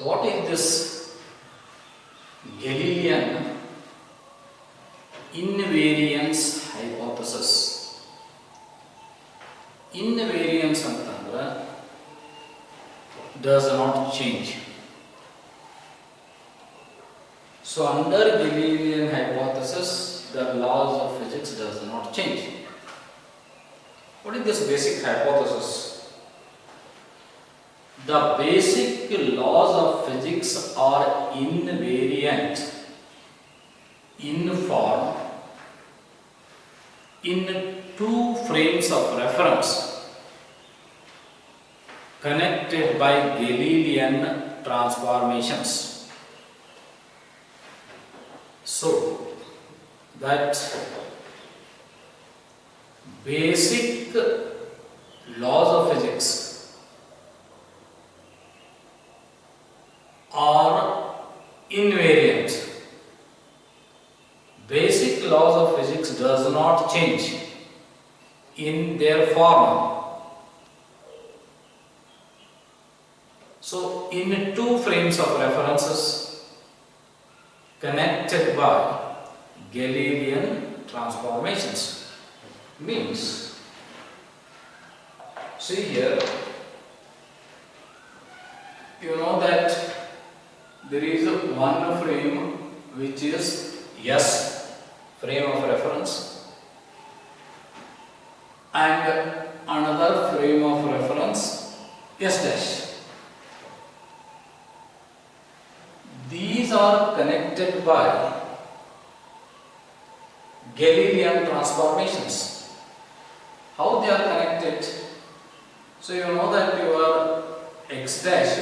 So what is this Galilean invariance hypothesis? Invariance ಅಂತಂದ್ರೆ does not change. So under Galilean hypothesis, the laws of physics does not change. What is this basic hypothesis? The basic laws of physics are invariant in form in two frames of reference connected by Galilean transformations. So that basic laws of physics are invariant. Basic laws of physics does not change in their form. So in two frames of references connected by Galilean transformations means, see here, you know that there is one frame which is S, frame of reference, and another frame of reference S dash. These are connected by Galilean transformations. How they are connected? So you know that your x dash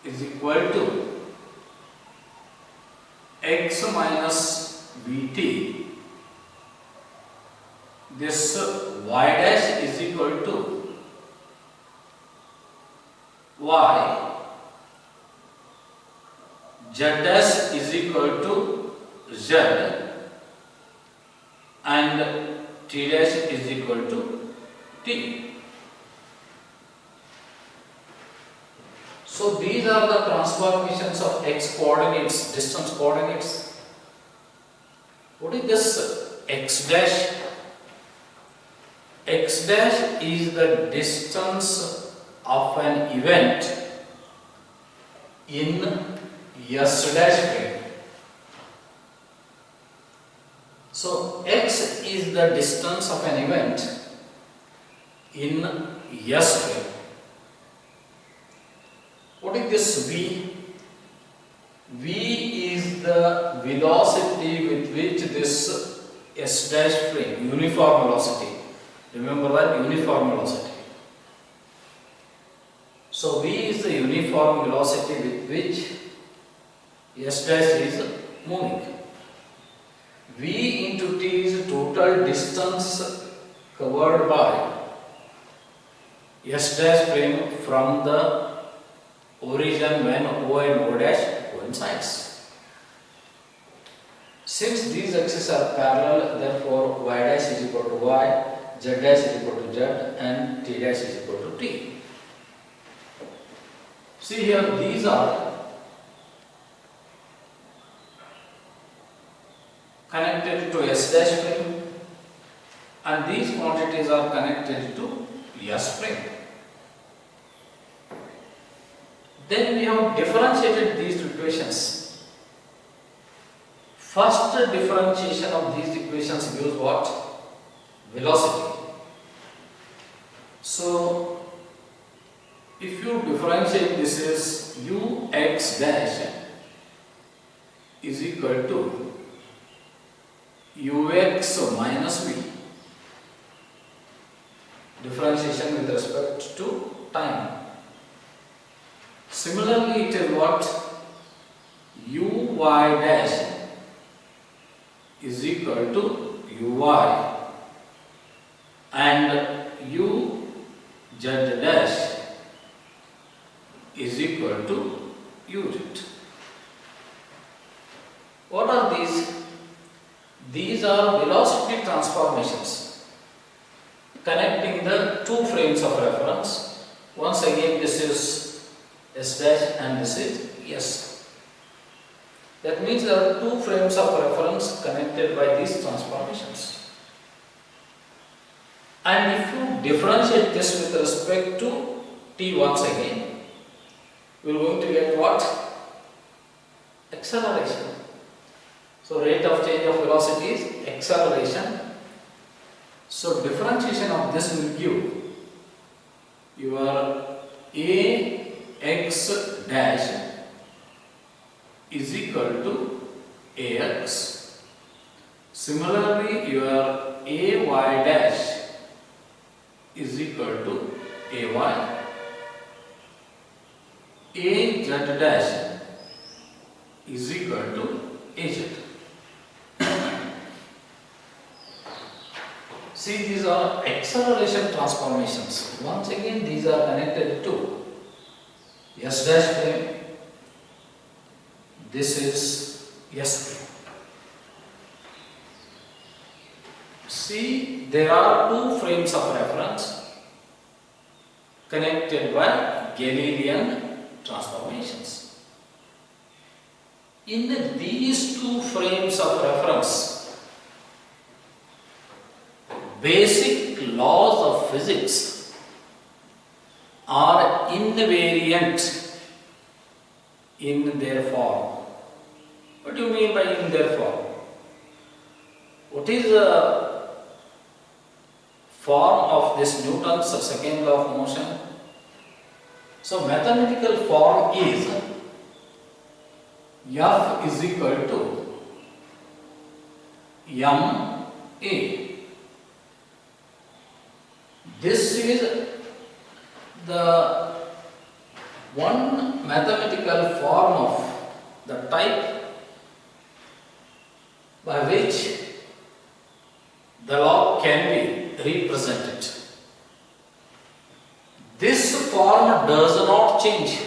is equal to x minus vt. This y dash is equal to y. Z dash is equal to z and t dash is equal to t. So these are the transformations of x coordinates, distance coordinates. What is this x dash? X dash is the distance of an event in S dash frame. So x is the distance of an event in S frame. What is this v? V is the velocity with which this S dash frame, uniform velocity. Remember that, uniform velocity. So v is the uniform velocity with which S dash is moving. V into t is total distance covered by S dash frame from the origin when O and O dash coincides. Since these axes are parallel, therefore y dash is equal to y, z dash is equal to z, and t dash is equal to t. See here, these are connected to S dash frame and these quantities are connected to S frame. Then we have differentiated these equations. First differentiation of these equations gives what? Velocity. So if you differentiate, this is ux dash is equal to ux minus v. Differentiation with respect to time. Similarly, it is what? Uy dash is equal to uy and uz dash is equal to uz. What are these? These are velocity transformations connecting the two frames of reference. Once again, this is S dash and this is S. That means there are two frames of reference connected by these transformations. And if you differentiate this with respect to t once again, we are going to get what? Acceleration. So rate of change of velocity is acceleration. So differentiation of this will give your ax dash is equal to ax. Similarly, your ay dash is equal to ay. Az dash is equal to az. See, these are acceleration transformations. Once again, these are connected to S dash frame. This is S frame. See, there are two frames of reference connected by Galilean transformations. In these two frames of reference, basic laws of physics are invariant in their form. What do you mean by in their form? What is the form of this Newton's second law of motion? So mathematical form is F is equal to ma. This is the one mathematical form of the type by which the law can be represented. This form does not change.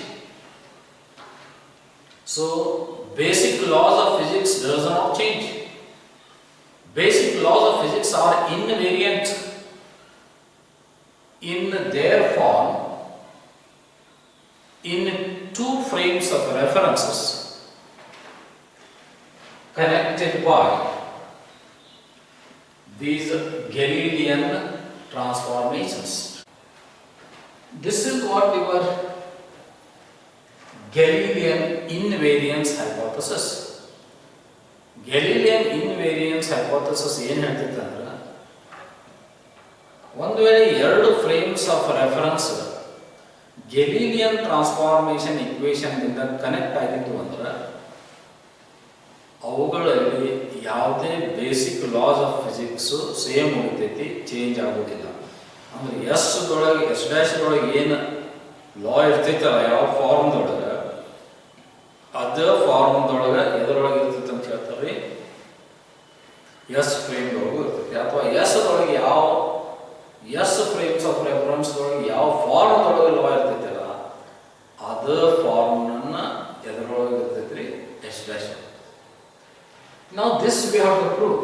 So basic laws of physics does not change. Basic laws of physics are invariant in their form in two frames of references connected by these Galilean transformations. This is what your Galilean invariance hypothesis. Galilean invariance hypothesis ಏನು ಹೇಳ್ತಿತ್ತು ಅಂದ್ರೆ ಒಂದು ವೇಳೆ ಎರಡು frames of reference Galilean transformation equation ದಿಂದ connect ಆಗಿತ್ತು ಅಂದ್ರೆ ಅವುಗಳಲ್ಲಿ ಯಾವುದೇ basic laws of physics same ಉಳಿತೈತಿ, ಚೇಂಜ್ ಆಗೋದಿಲ್ಲ. ಅಂದ್ರೆ ಎಸ್ ದೊಳಗೆ ಎಸ್ ಡ್ಯಾಶ್ ದೊಳಗೆ ಏನು ಲಾ ಇರ್ತೈತಲ್ಲ ಯಾವ ಫಾರ್ಮ್ದೊಳಗೆ ಅದೇ ಫಾರ್ಮ್ದೊಳಗೆ ಎದರೊಳಗೆ ಇರ್ತೈತೆ ಅಂತ ಹೇಳ್ತಾರೆ, ಎಸ್ ಫ್ರೇಮ್ದೊಳಗೂ ಇರ್ತೈತಿ. ಅಥವಾ ಎಸ್ ದೊಳಗೆ ಯಾವ ಎಸ್ ಫ್ರೇಮ್ಸ್ ಆಫ್ ರೆಫರೆನ್ಸ್ ದೊಳಗೆ ಯಾವ ಫಾರ್ಮ್ದೊಳಗೆ ಲಾ ಇರ್ತೈತಲ್ಲ ಅದೇ ಫಾರ್ಮ್ನ ಎದರೊಳಗೆ ಇರ್ತೈತ್ರಿ, S dash. Now this we have to prove.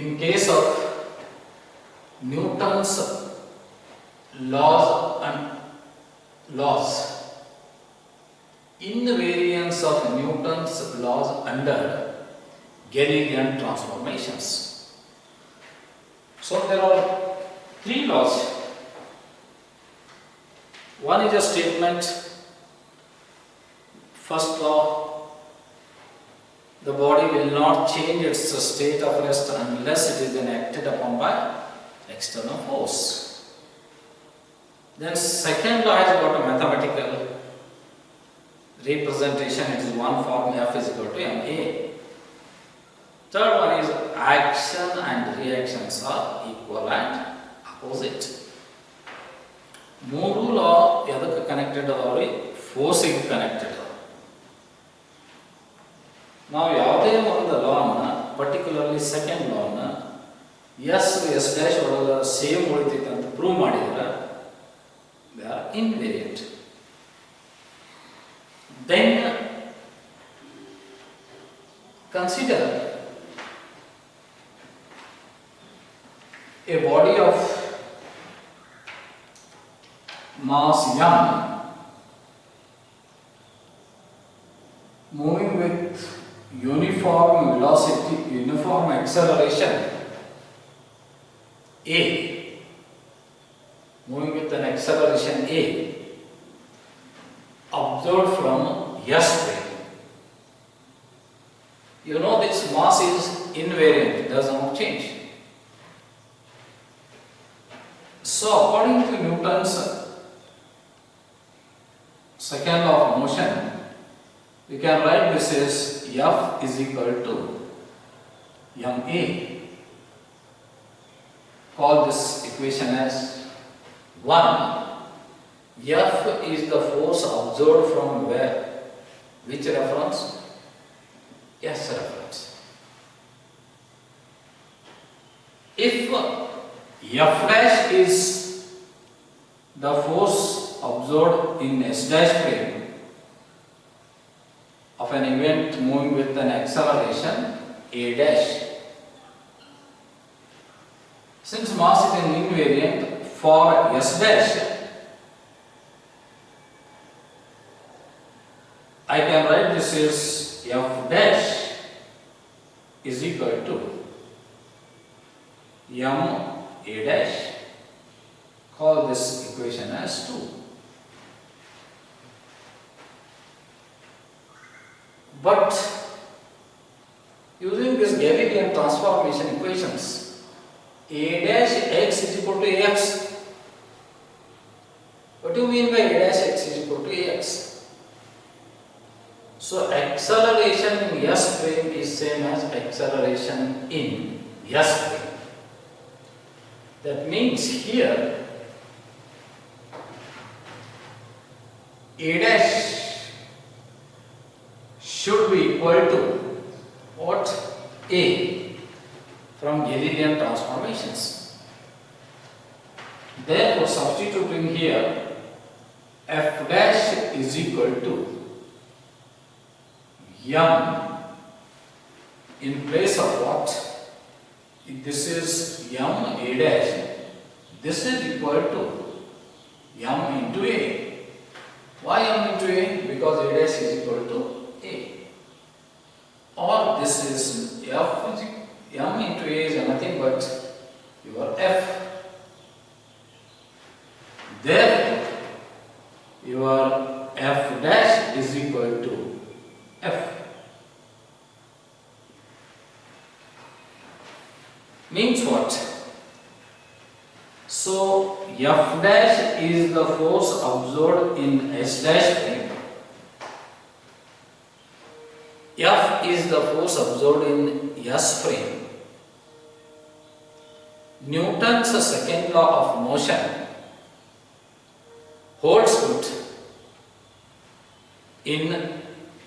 In case of Newton's laws, invariance of Newton's laws under Galilean transformations. So there are three laws. One is a statement. First law, the body will not change its state of rest unless it is acted upon by external force. Then second law has got a mathematical representation. It is one form, F is equal to ma. Third one is action and reactions are equal and opposite. ಮೂರು ಲಾ ಎದಕ್ಕೆ connected ಅದಾವ್ರಿ? ಫೋರ್ಸಿಗೆ connected. ನಾವು ಯಾವುದೇ ಒಂದು ಲಾನ, particularly second ಲಾನ S dash ಒಳಗೆ ಸೇಮ್ ಉಳಿತೈತೆ ಅಂತ ಪ್ರೂವ್ ಮಾಡಿದ್ರೆ they are invariant. Then consider a body of mass m moving with uniform velocity, uniform acceleration a, moving with an acceleration a, observed from S frame. You know this mass is invariant, does not change. So according to Newton's second law of motion, we can write this as F is equal to ma. Call this equation as 1. F is the force observed from where? Which reference? S reference. If F dash is the force observed in S dash frame of an event moving with an acceleration A dash, since mass is an invariant for S dash, I can write this as F dash is equal to m A dash. Call this equation as 2. But using this Galilean transformation equations, A dash x is equal to Ax. What do you mean by A dash x is equal to Ax? So acceleration in S frame is same as acceleration in S frame. That means here A dash should be equal to what? A from Galilean transformations. Therefore, substituting here, F dash is equal to m in place of what? This is m A dash. This is equal to m into A. Why m into A? Because A dash is equal to A. Or this is F, m into A is nothing but your F. Therefore, your F dash is equal to F. Means what? So F dash is the force absorbed in S dash frame. F is the force absorbed in S frame. Newton's second law of motion holds good in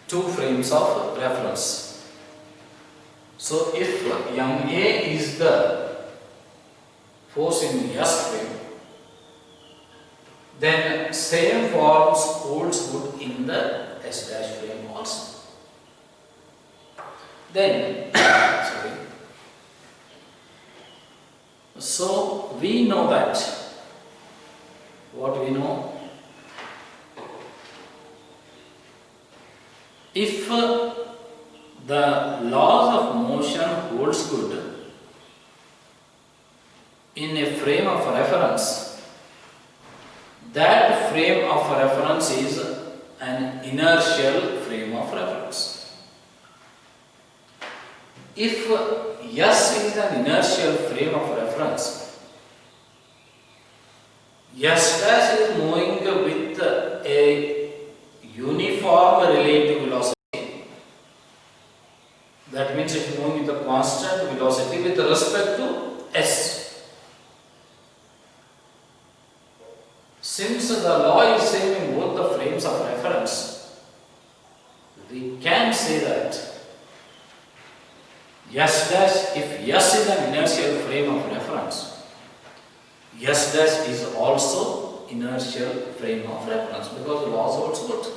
two frames of reference. So if ma is the force in S frame, then same forms holds good in the S dash frame also. Then, sorry. So we know that, what we know, if the laws of motion holds good in a frame of reference, that frame of reference is an inertial frame of reference. If S is an inertial frame of reference, S dash is moving with a uniform relative velocity. That means it is moving with a constant velocity with respect to S. Since the law is same in both the frames of reference, we can say that S dash, if S is an inertial frame of reference, S dash is also inertial frame of reference because the law holds good.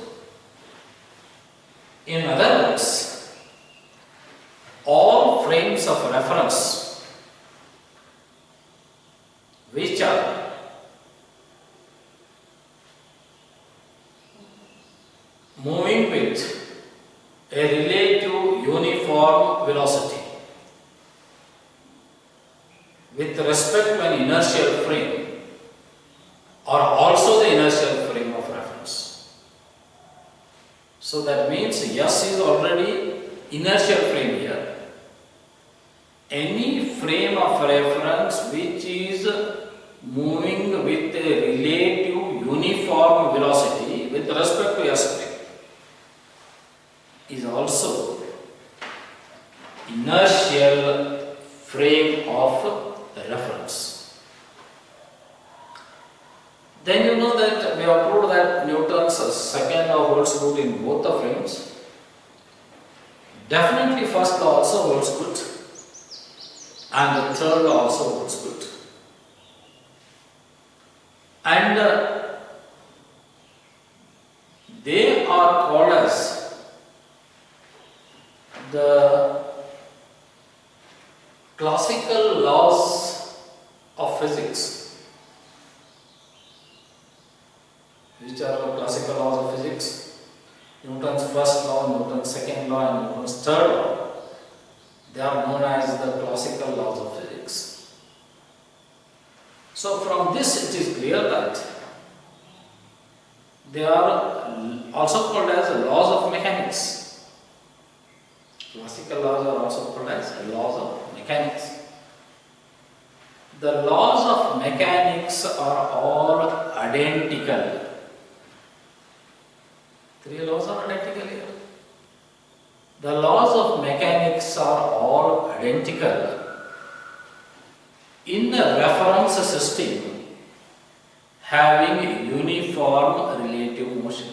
In other words, all frames of reference which are moving with a relative uniform velocity with respect to an inertial frame or also the inertial frame of reference. So that means S is already inertial frame here. Any frame of reference which is moving with a relative uniform velocity with respect to S frame is also inertial frame of reference. Then you know that we have proved that Newton's second law holds good in both the frames. Definitely first law also holds good and the third law also holds good. And they are called as the classical laws of physics. Which are the classical laws of physics? Newton's first law, Newton's second law and Newton's third law. They are known as the classical laws of physics. So from this it is clear that they are also called as laws of mechanics. Classical laws are also called as laws of mechanics. The laws of mechanics are all identical. Three laws are identical here. The laws of mechanics are all identical in a reference system having uniform relative motion.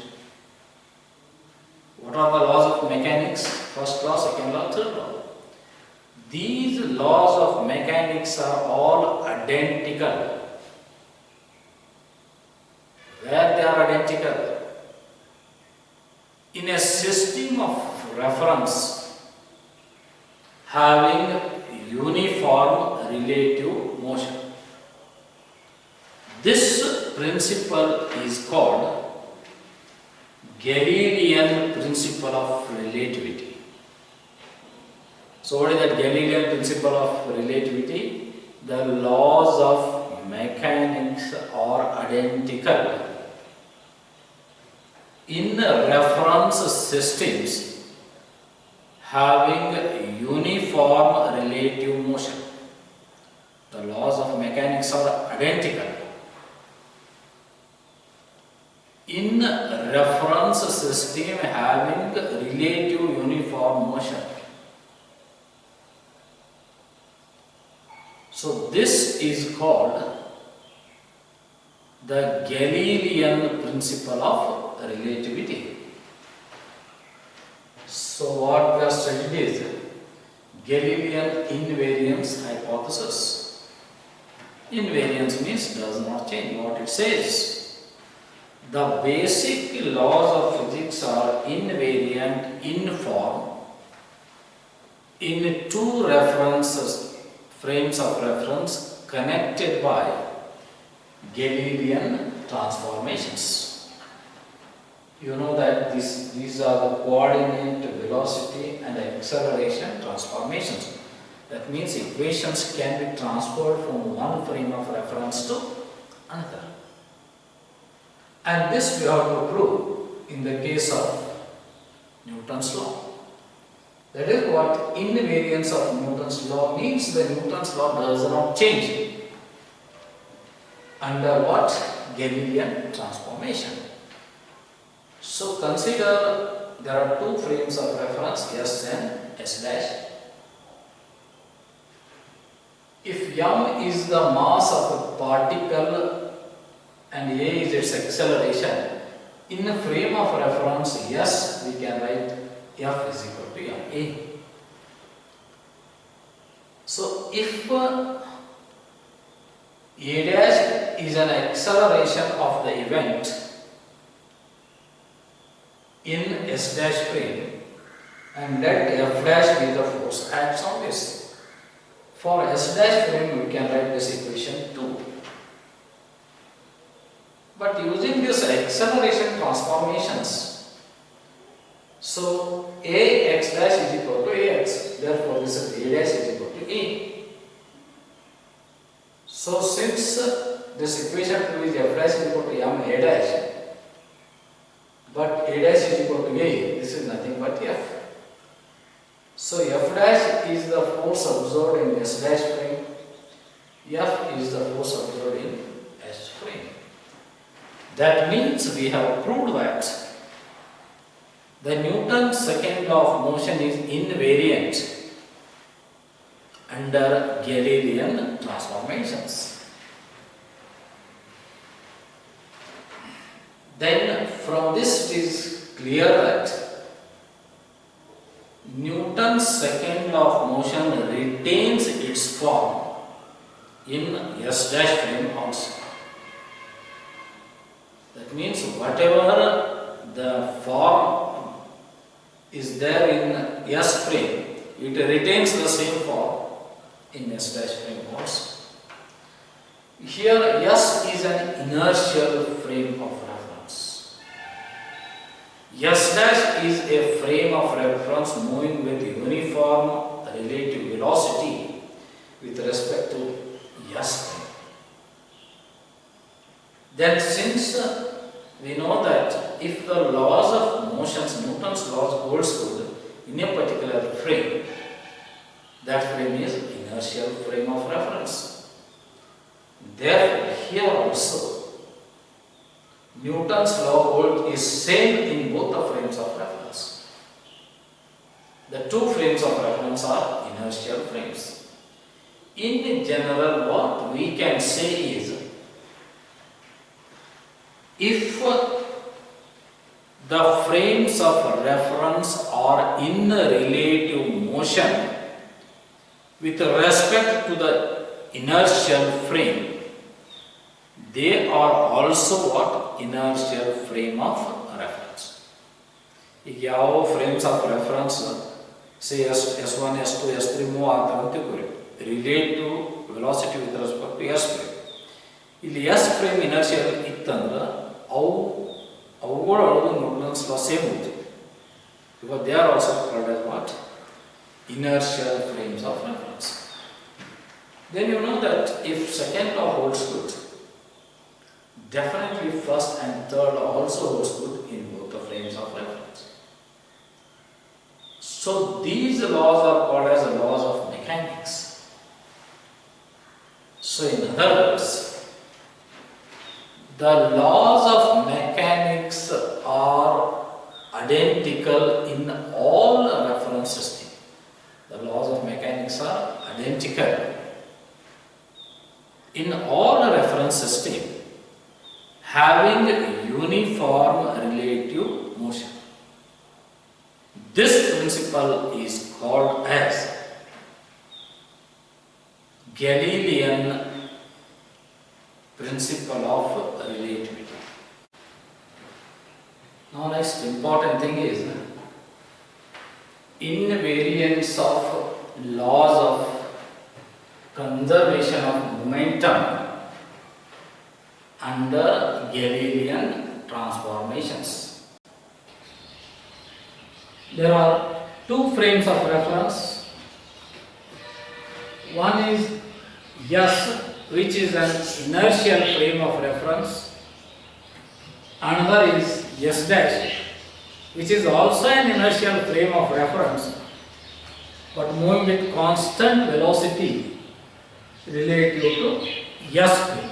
What are the laws of mechanics? First law, second law, third law. These laws of mechanics are all identical. Where they are identical? In a system of reference having uniform relative motion. This principle is called Galilean principle of relativity. So what is that Galilean principle of relativity? The laws of mechanics are identical in reference systems having uniform relative motion. The laws of mechanics are identical in reference system having relative uniform motion. So this is called the Galilean principle of relativity. So what we have studied is Galilean invariance hypothesis. Invariance means does not change. What it says, the basic laws of physics are invariant in form in two references, frames of reference connected by Galilean transformations. You know that these are the coordinate, velocity and acceleration transformations. That means equations can be transferred from one frame of reference to another. And this we have to prove in the case of Newton's law. That is what invariance of Newton's law means. The Newton's law does not change under what? Galilean transformation. So consider there are two frames of reference, S and S dash. If m is the mass of a particle and a is its acceleration, in a frame of reference S we can write F is equal to ma. So if a dash is an acceleration of the event in S dash frame and let F dash be the force acts on this. For S dash frame we can write this equation 2. But using this acceleration transformations, So Ax dash is equal to Ax. Therefore, this is A dash is equal to A. So since this equation 2 is f dash is equal to m A dash, but A dash is equal to A, this is nothing but F. So F dash is the force absorbed in S dash frame. F is the force absorbed in S frame. That means we have proved that the Newton's second law of motion is invariant under Galilean transformations. Then from this it is clear that Newton's second law of motion retains its form in S dash frame also. That means whatever the form is there in S frame, it retains the same form in S dash frame also. Here S is an inertial frame of reference. S dash is a frame of reference moving with uniform relative velocity with respect to S frame. Then since we know that if the laws of motions, Newton's laws holds good in a particular frame, that frame is inertial frame of reference. Therefore, here also Newton's law hold is same in both the frames of reference. The two frames of reference are inertial frames. In general, what we can say is, if the frames of reference are in relative motion with respect to the inertial frame, they are also what? Inertial frame of reference. If you have frames of reference, say S1, S2, S3 move on relative velocity with respect to S frame. ಇಲ್ಲಿ S frame inertial ಇತ್ತಂದ್ರೆ ಅವುಗಳು Newton's law same ಇರುತ್ತೆ. Because they are also called as what? Inertial frames of reference. Then you know that if second law holds good, definitely first and third law also holds good in both the frames of reference. So these laws are called as the laws of mechanics. So in other words, the laws of mechanics are identical in all reference systems. The laws of mechanics are identical in all reference systems having uniform relative motion. This principle is called as Galilean principle of relativity. Now next important thing is invariance of laws of conservation of momentum under Galilean transformations. There are two frames of reference. One is S, which is an inertial frame of reference. Another is S dash, which is also an inertial frame of reference, but moving with constant velocity relative to S frame.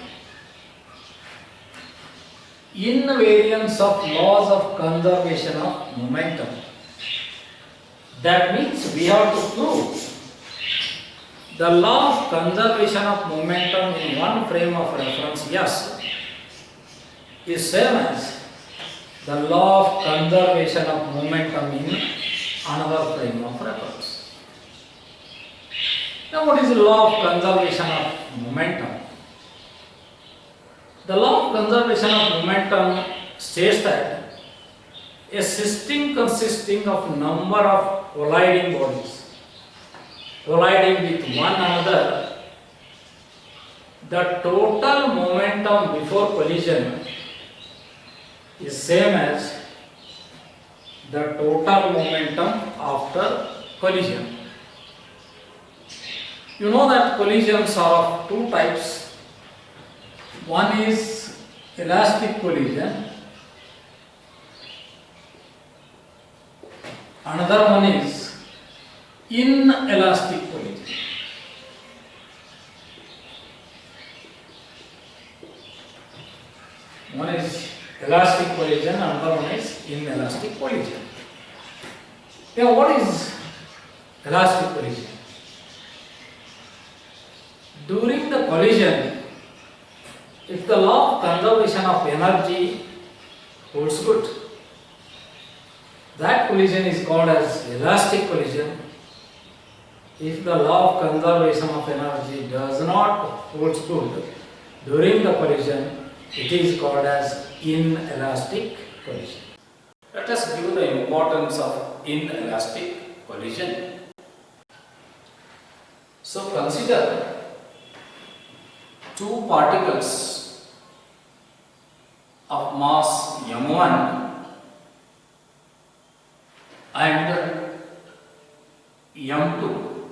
Invariance of laws of conservation of momentum. That means we have to prove the law of conservation of momentum in one frame of reference S is same as the law of conservation of momentum in another frame of reference. Now what is the law of conservation of momentum? The law of conservation of momentum states that a system consisting of number of colliding bodies colliding with one another, the total momentum before collision is same as the total momentum after collision. You know that collisions are of two types. One is elastic collision, another one is inelastic collision. One is elastic collision, another one is inelastic collision. Now, what is elastic collision? During the collision, if the law of conservation of energy holds good, that collision is called as elastic collision. If the law of conservation of energy does not hold good during the collision, it is called as inelastic collision. Let us give the importance of inelastic collision. So consider two particles of mass m1 and m2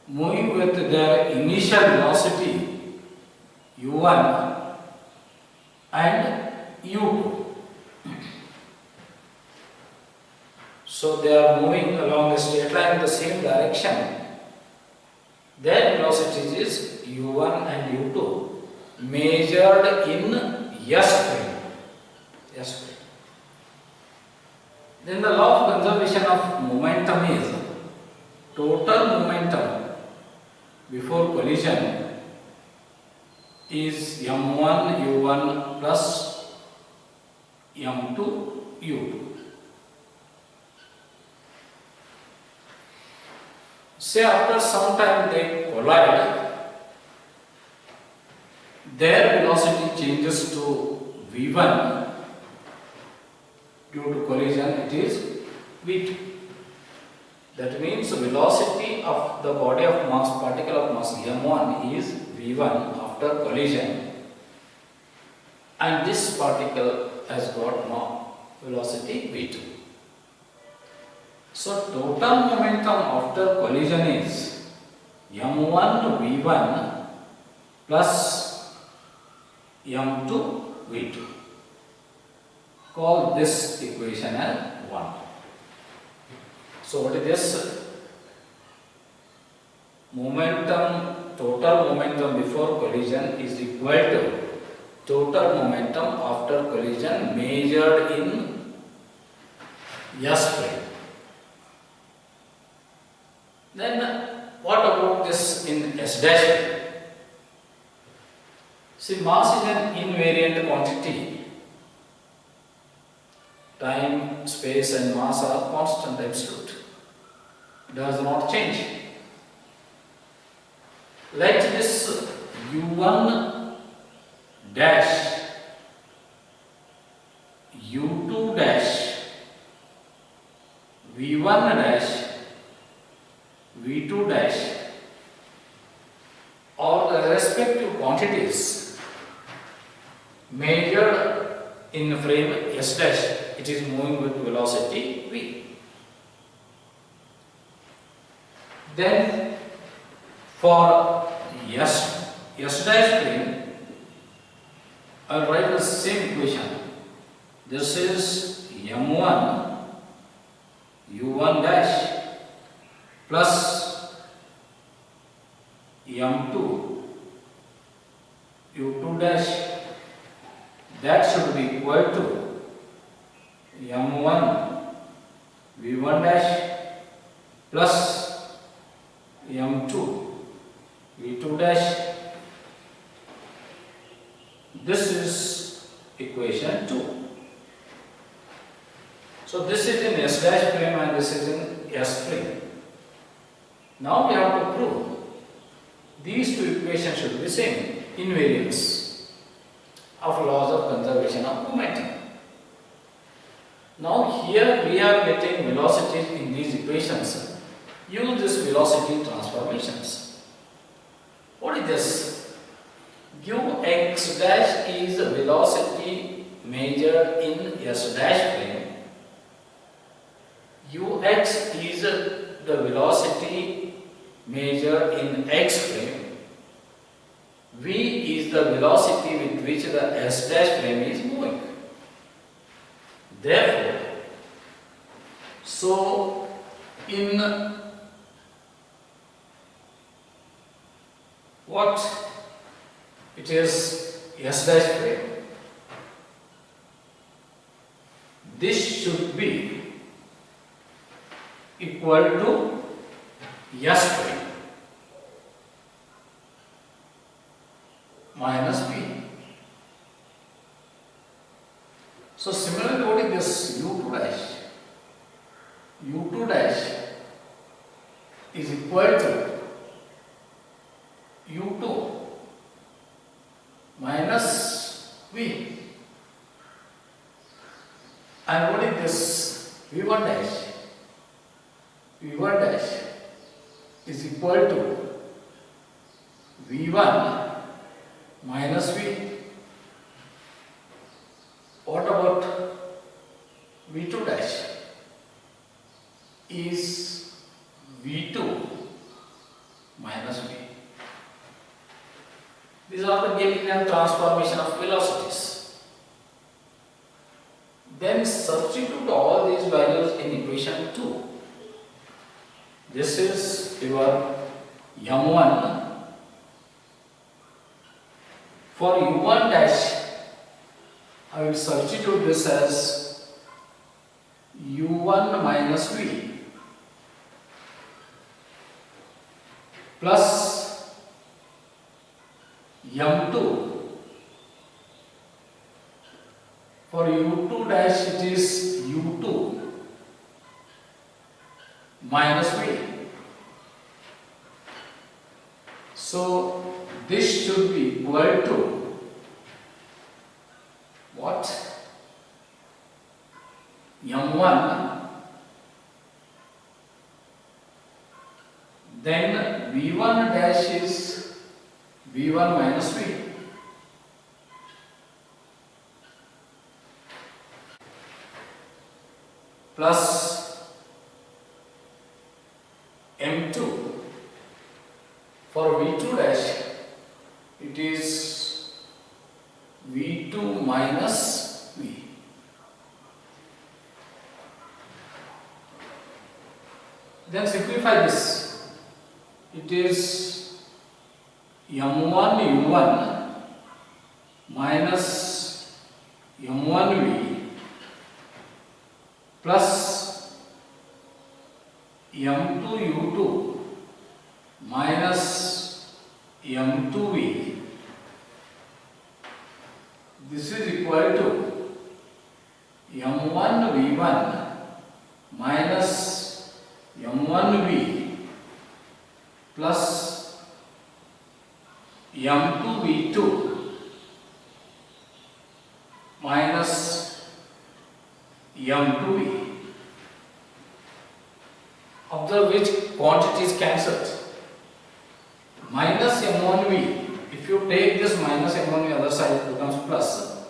moving with their initial velocity u1 and u2. So they are moving along a straight line in the same direction. Their velocities is u1 and u2 measured in s frame. Then the law of conservation of momentum is total momentum before collision is m1 u1 plus m2 u2. Say after some time they collide, their velocity changes to v1. Due to collision, it is v2. That means the velocity of the body of mass, particle of mass m1 is v1 after collision, and this particle has got now velocity v2. So total momentum after collision is m1 v1 plus m2 v2. Call this equation as 1. So what is this? Momentum, total momentum before collision is equal to total momentum after collision measured in s frame. Then what about this in s dash? See, mass is an invariant quantity. Time, space and mass are constant, absolute. Does not change. Let this u1 dash, u2 dash, v1 dash, v2 dash or the respective quantities measured in frame s dash. It is moving with velocity v. Then for s dash frame, I will write the same equation. This is m1 u1 dash plus m2 u2 dash. That should be equal to m1 v1 dash plus m2 v2 dash. This is equation 2. So this is in s dash frame and this is in s frame. Now we have to prove these two equations should be same, invariance of laws of conservation of momentum. Now here we are getting velocities in these equations. Use this velocity transformations. What is this? Q x dash is velocity measured measured in S dash frame, ux is the velocity measured in x frame, v is the velocity with which the S dash frame is moving. Therefore, so in what it is S dash frame, this should be equal to S frame minus B. So similarly, what is this U2 dash? U2 dash is equal to U2 minus V. And what is this V1 dash? V1 dash is equal to V1 minus V. What about V2 dash? Is V2 minus V. These are the Galilean transformation of velocities. Then substitute all these values in equation 2. This is your M1. For U1 dash, I will substitute this as U1 minus V plus M2. For U2 dash, it is U2 minus V. So this should be equal to what? M1, then V1 dash is V1 minus V plus M2. For V2 dash, it is V2 minus V. Then simplify this. It is M1 U1 minus M1 V plus M2 U2 minus M2V. This is equal to M1 V1 minus M1 V plus M2 V2 minus M2 V. Observe which quantities cancelled. Minus M1V. If you take this minus M1V other side, it becomes plus.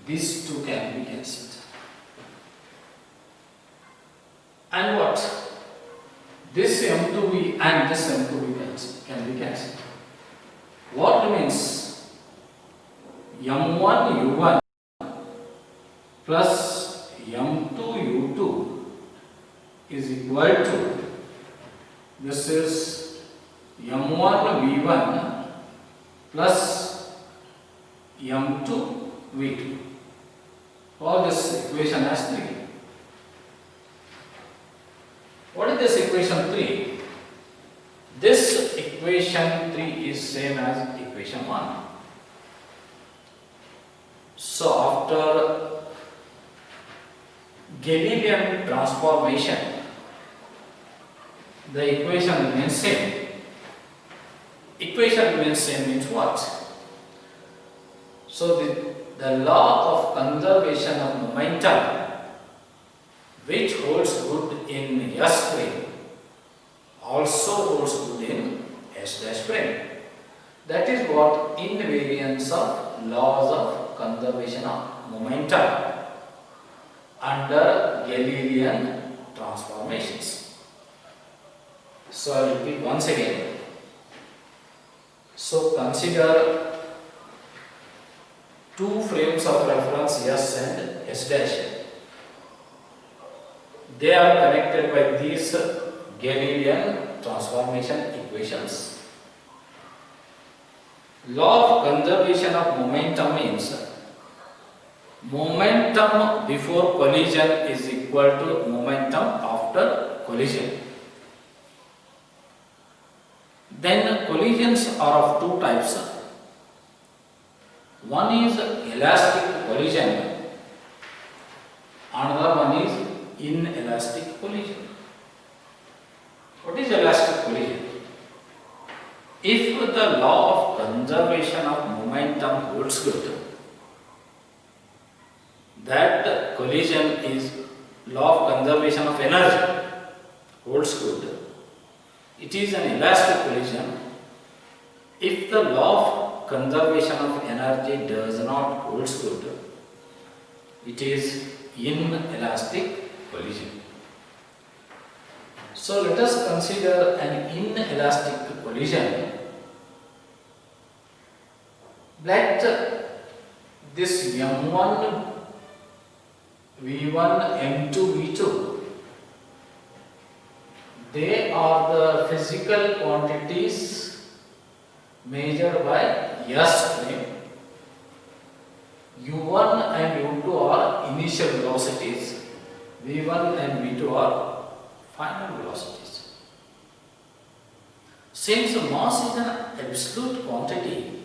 These two can be cancelled. And what? This M2V and this M2V can be cancelled. What remains? M1 U1 plus M2 U2 is equal to, this is M1 V1 plus M2 V2. All this equation has 3. What is this equation 3? This equation 3 is same as equation 1. So after Galilean transformation, the equation remains same. Equation remains same means what? So the law of conservation of momentum, which holds good in S frame, also holds good in S dash frame. That is what invariance of laws of conservation of momentum. under Galilean transformations. So I will repeat once again. So consider two frames of reference S and S dash. They are connected by these Galilean transformation equations. Law of conservation of momentum means momentum before collision is equal to momentum after collision. Then collisions are of two types. One is elastic collision, another one is inelastic collision. What is elastic collision? If the law of conservation of momentum holds good, that collision is law of conservation of energy holds good. It is an elastic collision if the law of conservation of energy does not holds good. It is inelastic collision. So let us consider an inelastic collision. Let this M1 V1 M2 V2, they are the physical quantities measured by S frame. U1 and U2 are initial velocities, V1 and V2 are final velocities. Since mass is an absolute quantity,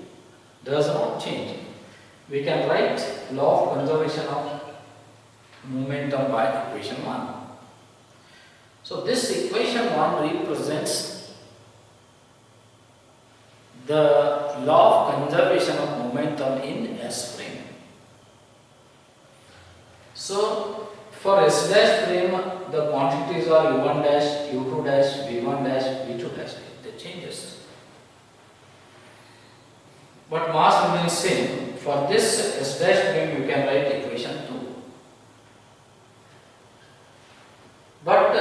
does not change, we can write law of conservation of momentum by equation 1. So this equation 1 represents the law of conservation of momentum in S frame. So for S dash frame, the quantities are U1 dash, U2 dash, V1 dash, V2 dash. They changes. But mass remains same. For this S dash frame, you can write equation 2. But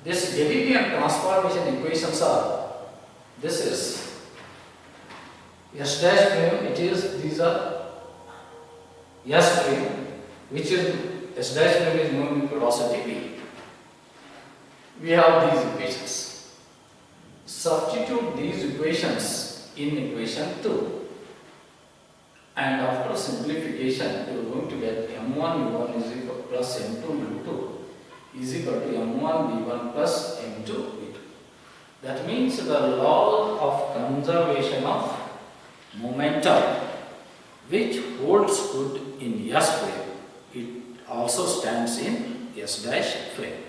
this Galilean transformation equations are, this is S dash frame, these are S frame, which is S dash frame is moving velocity V. We have these equations. Substitute these equations in equation 2. And after simplification, you are going to get M1 U1 is equal plus M2 U2 is equal to M1 V1 plus M2 V2. That means the law of conservation of momentum, which holds good in S frame, it also stands in S dash frame.